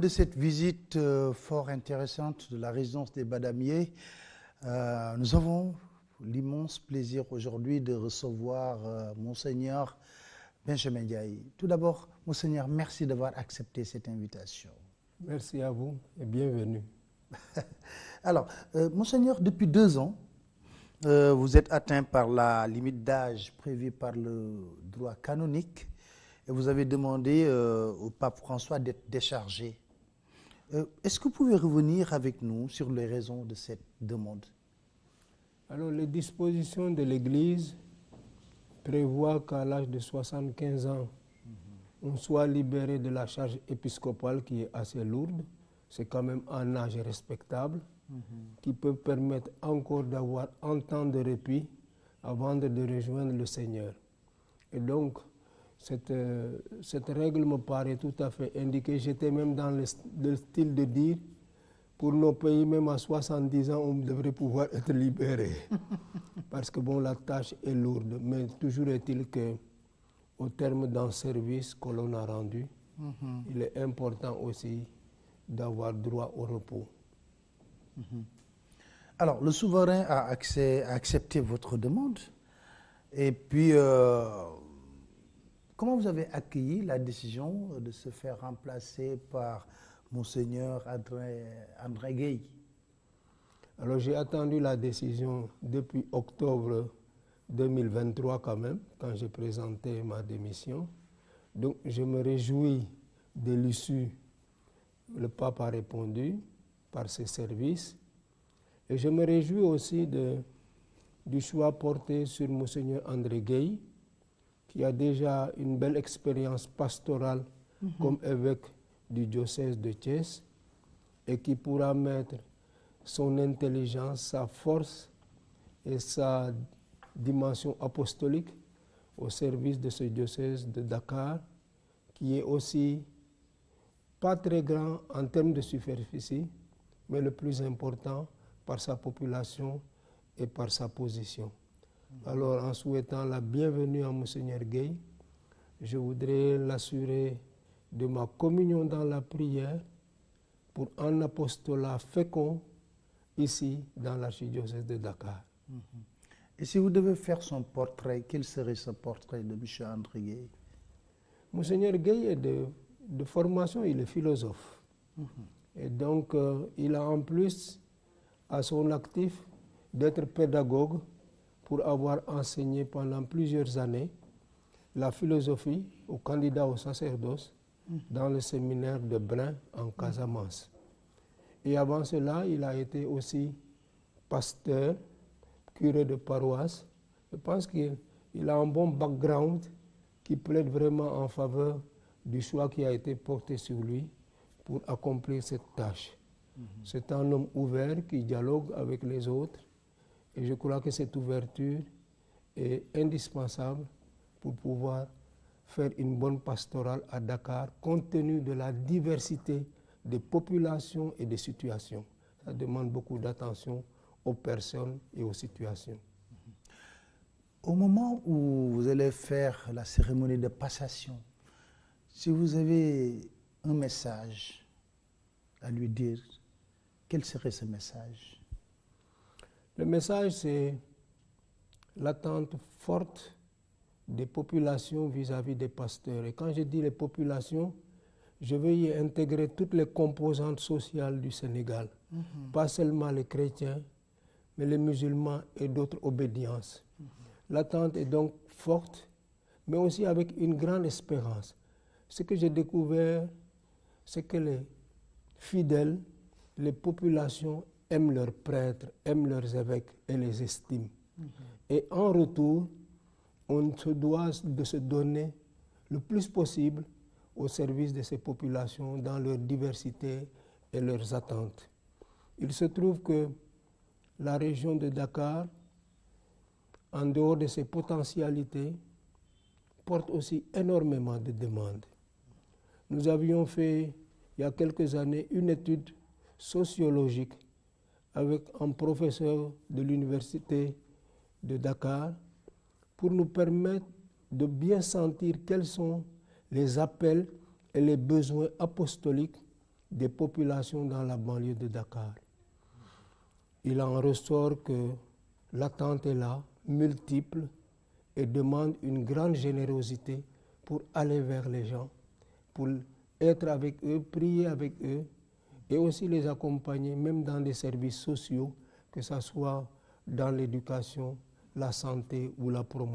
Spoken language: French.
De cette visite fort intéressante de la résidence des Badamiers, nous avons l'immense plaisir aujourd'hui de recevoir Monseigneur Benjamin Ndiaye. Tout d'abord, Monseigneur, merci d'avoir accepté cette invitation. Merci à vous et bienvenue. Alors, Monseigneur, depuis 2 ans, vous êtes atteint par la limite d'âge prévue par le droit canonique et vous avez demandé au pape François d'être déchargé. Est-ce que vous pouvez revenir avec nous sur les raisons de cette demande? Alors, les dispositions de l'Église prévoient qu'à l'âge de 75 ans, on soit libéré de la charge épiscopale qui est assez lourde. C'est quand même un âge respectable qui peut permettre encore d'avoir un temps de répit avant de rejoindre le Seigneur. Et donc, cette règle me paraît tout à fait indiquée. J'étais même dans le style de dire, pour nos pays, même à 70 ans, on devrait pouvoir être libéré. Parce que bon, la tâche est lourde. Mais toujours est-il qu'au terme d'un service que l'on a rendu, il est important aussi d'avoir droit au repos. Alors, le souverain a accepté votre demande. Et puis, comment vous avez accueilli la décision de se faire remplacer par Monseigneur André Gueye? Alors, j'ai attendu la décision depuis octobre 2023 quand même, quand j'ai présenté ma démission. Donc, je me réjouis de l'issue. Le pape a répondu par ses services. Et je me réjouis aussi du choix porté sur Monseigneur André Gueye, qui a déjà une belle expérience pastorale comme évêque du diocèse de Thiès et qui pourra mettre son intelligence, sa force et sa dimension apostolique au service de ce diocèse de Dakar, qui est aussi pas très grand en termes de superficie, mais le plus important par sa population et par sa position. Alors, en souhaitant la bienvenue à Monseigneur Gueye, je voudrais l'assurer de ma communion dans la prière pour un apostolat fécond ici dans l'archidiocèse de Dakar. Et si vous devez faire son portrait, quel serait ce portrait de M. André Gueye? Monseigneur Gueye est de formation, il est philosophe. Et donc, il a en plus à son actif d'être pédagogue pour avoir enseigné pendant plusieurs années la philosophie aux candidats au sacerdoce dans le séminaire de Brin en Casamance. Et avant cela, il a été aussi pasteur, curé de paroisse. Je pense qu'il a un bon background qui plaide vraiment en faveur du choix qui a été porté sur lui pour accomplir cette tâche. C'est un homme ouvert qui dialogue avec les autres et je crois que cette ouverture est indispensable pour pouvoir faire une bonne pastorale à Dakar compte tenu de la diversité des populations et des situations. Ça demande beaucoup d'attention aux personnes et aux situations. Au moment où vous allez faire la cérémonie de passation, si vous avez un message à lui dire, quel serait ce message? Le message, c'est l'attente forte des populations vis-à-vis des pasteurs. Et quand je dis les populations, je veux y intégrer toutes les composantes sociales du Sénégal. Pas seulement les chrétiens, mais les musulmans et d'autres obédiences. L'attente est donc forte, mais aussi avec une grande espérance. Ce que j'ai découvert, c'est que les fidèles, les populations aiment leurs prêtres, aiment leurs évêques et les estiment. Et en retour, on se doit de se donner le plus possible au service de ces populations dans leur diversité et leurs attentes. Il se trouve que la région de Dakar, en dehors de ses potentialités, porte aussi énormément de demandes. Nous avions fait, il y a quelques années, une étude sociologique avec un professeur de l'université de Dakar pour nous permettre de bien sentir quels sont les appels et les besoins apostoliques des populations dans la banlieue de Dakar. Il en ressort que l'attente est là, multiple, et demande une grande générosité pour aller vers les gens, pour être avec eux, prier avec eux, et aussi les accompagner, même dans des services sociaux, que ce soit dans l'éducation, la santé ou la promotion.